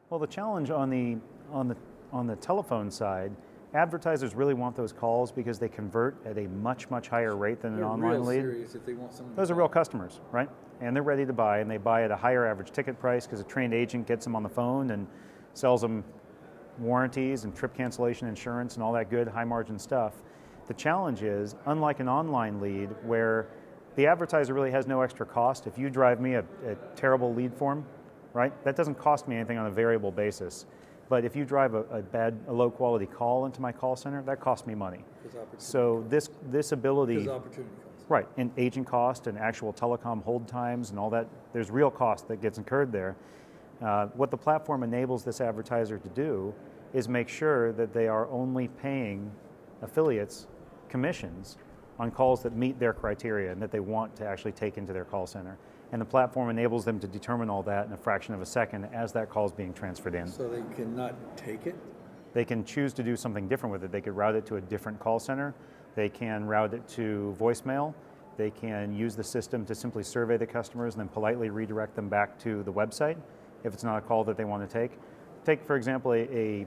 Well, the challenge on the telephone side, advertisers really want those calls because they convert at a much higher rate than an online lead. Serious if they want someone. Those are real customers, right? And they're ready to buy, and they buy at a higher average ticket price because a trained agent gets them on the phone and sells them warranties and trip cancellation insurance and all that good high margin stuff. The challenge is, unlike an online lead where the advertiser really has no extra cost, if you drive me a terrible lead form, right, that doesn't cost me anything on a variable basis. But if you drive a low quality call into my call center, that costs me money. So this ability, because opportunity cost. Right, and agent cost and actual telecom hold times and all that, there's real cost that gets incurred there. What the platform enables this advertiser to do is make sure that they are only paying affiliates commissions on calls that meet their criteria and that they want to actually take into their call center. And the platform enables them to determine all that in a fraction of a second as that call is being transferred in. So they cannot take it? They can choose to do something different with it. They could route it to a different call center. They can route it to voicemail. They can use the system to simply survey the customers and then politely redirect them back to the website if it's not a call that they want to take. Take, for example, a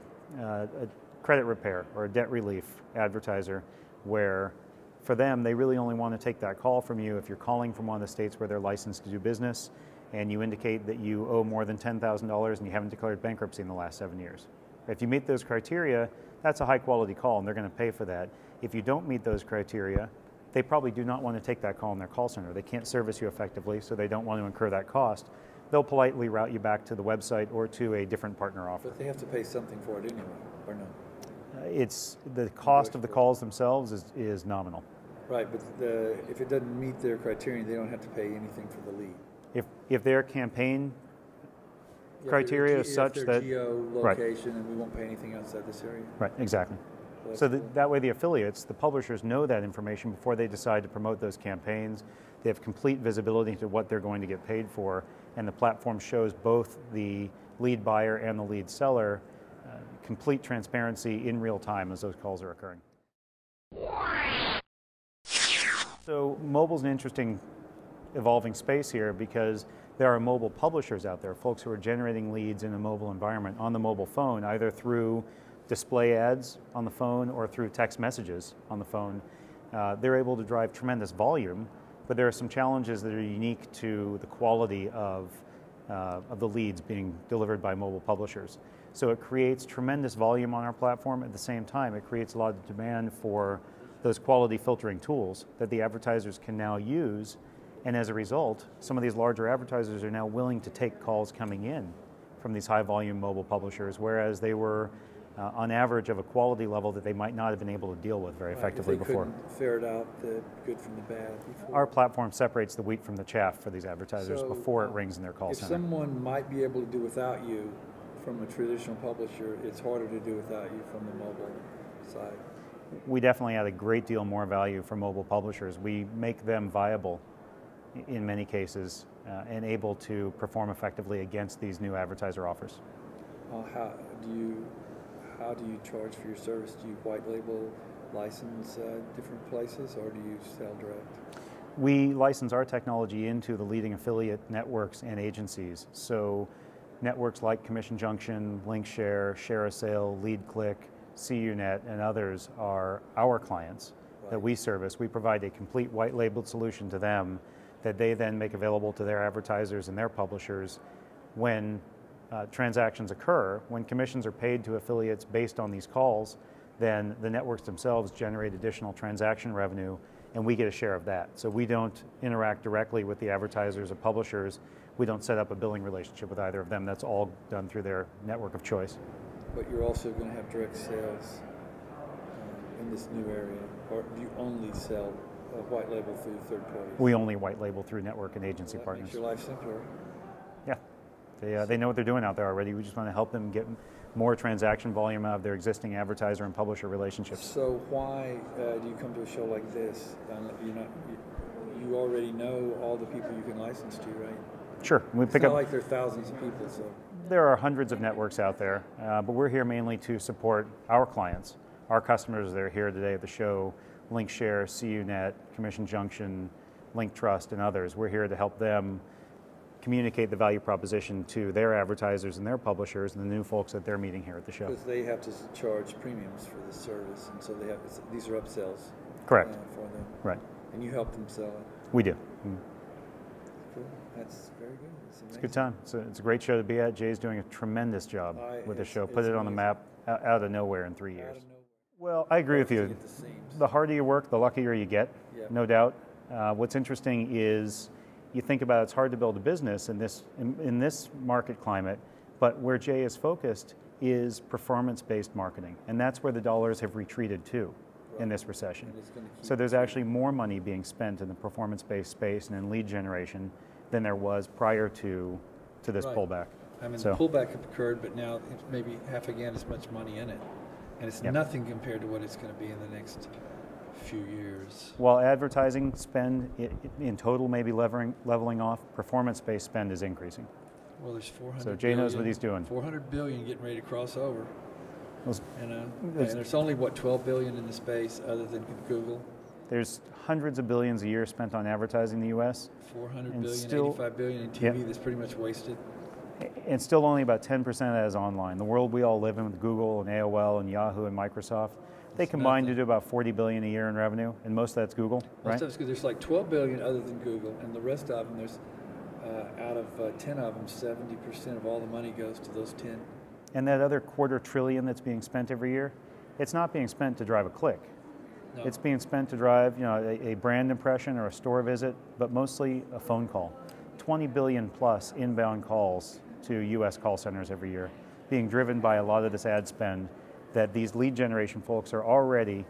credit repair or a debt relief advertiser where for them, they really only want to take that call from you if you're calling from one of the states where they're licensed to do business and you indicate that you owe more than $10,000 and you haven't declared bankruptcy in the last 7 years. If you meet those criteria, that's a high quality call and they're going to pay for that. If you don't meet those criteria, they probably do not want to take that call in their call center. They can't service you effectively, so they don't want to incur that cost. They'll politely route you back to the website or to a different partner offer. But they have to pay something for it anyway, or no? It's the cost of the calls themselves is nominal. Right, but if it doesn't meet their criteria, they don't have to pay anything for the lead. If their campaign criteria is such that geolocation, right, and we won't pay anything outside this area. Right, exactly. So that way the affiliates, the publishers know that information before they decide to promote those campaigns. They have complete visibility into what they're going to get paid for, and the platform shows both the lead buyer and the lead seller complete transparency in real time as those calls are occurring. So mobile's an interesting evolving space here because there are mobile publishers out there, folks who are generating leads in a mobile environment on the mobile phone, either through display ads on the phone or through text messages on the phone. They're able to drive tremendous volume, but there are some challenges that are unique to the quality of the leads being delivered by mobile publishers. So it creates tremendous volume on our platform. At the same time, it creates a lot of demand for those quality filtering tools that the advertisers can now use. And as a result, some of these larger advertisers are now willing to take calls coming in from these high volume mobile publishers, whereas they were on average of a quality level that they might not have been able to deal with very effectively before. They couldn't ferret out the good from the bad before. Our platform separates the wheat from the chaff for these advertisers before it rings in their call center. If someone might be able to do without you from a traditional publisher, it's harder to do without you from the mobile side. We definitely add a great deal more value for mobile publishers. We make them viable in many cases and able to perform effectively against these new advertiser offers. How do you charge for your service? Do you white label license different places, or do you sell direct? We license our technology into the leading affiliate networks and agencies. So networks like Commission Junction, LinkShare, ShareASale, LeadClick, CUNet, and others are our clients that we service. We provide a complete white labeled solution to them that they then make available to their advertisers and their publishers when transactions occur. When commissions are paid to affiliates based on these calls, then the networks themselves generate additional transaction revenue and we get a share of that. So we don't interact directly with the advertisers or publishers. We don't set up a billing relationship with either of them. That's all done through their network of choice. But you're also going to have direct sales in this new area, or do you only sell white label through third parties? We only white label through network and agency partners. Makes your life simpler. Yeah, they know what they're doing out there already. We just want to help them get more transaction volume out of their existing advertiser and publisher relationships. So why do you come to a show like this? You already know all the people you can license to, right? Sure. It's not like there are thousands of people. So there are hundreds of networks out there, but we're here mainly to support our clients, our customers that are here today at the show, LinkShare, CUNet, Commission Junction, LinkTrust, and others. We're here to help them communicate the value proposition to their advertisers and their publishers and the new folks that they're meeting here at the show. Because they have to charge premiums for this service, and so they have these are upsells. Correct. For them. Right. And you help them sell it. We do. Cool. That's very good. It's a good time. It's a great show to be at. Jay's doing a tremendous job with the show. Put it on the map out of nowhere in 3 years. Well, I agree with you. The harder you work, the luckier you get, no doubt. What's interesting is you think about it's hard to build a business in this market climate, but where Jay is focused is performance-based marketing, and that's where the dollars have retreated to in this recession. So there's actually more money being spent in the performance-based space and in lead generation than there was prior to this pullback. I mean, the pullback occurred, but now it's maybe half again as much money in it, and it's nothing compared to what it's going to be in the next few years. While advertising spend in total may be leveling off, performance-based spend is increasing. Well, there's 400 So Jay knows what he's doing. 400 billion getting ready to cross over. And there's only, what, 12 billion in the space other than Google? There's hundreds of billions a year spent on advertising in the U.S. 400 billion, still, 85 billion in TV that's pretty much wasted. And still only about 10% of that is online. The world we all live in with Google and AOL and Yahoo and Microsoft, they combine to do about 40 billion a year in revenue, and most of that's Google, right? Most of it's Google. There's like 12 billion other than Google, and the rest of them, there's out of 10 of them, 70% of all the money goes to those 10. And that other $250 billion that's being spent every year, it's not being spent to drive a click. No. It's being spent to drive, a brand impression or a store visit, but mostly a phone call. 20 billion plus inbound calls to U.S. call centers every year, being driven by a lot of this ad spend that these lead generation folks are already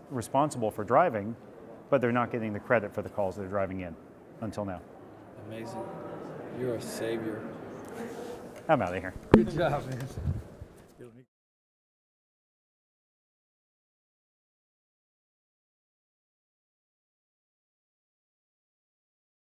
responsible for driving, but they're not getting the credit for the calls they're driving in until now. Amazing. You're a savior. I'm out of here. Good job, man.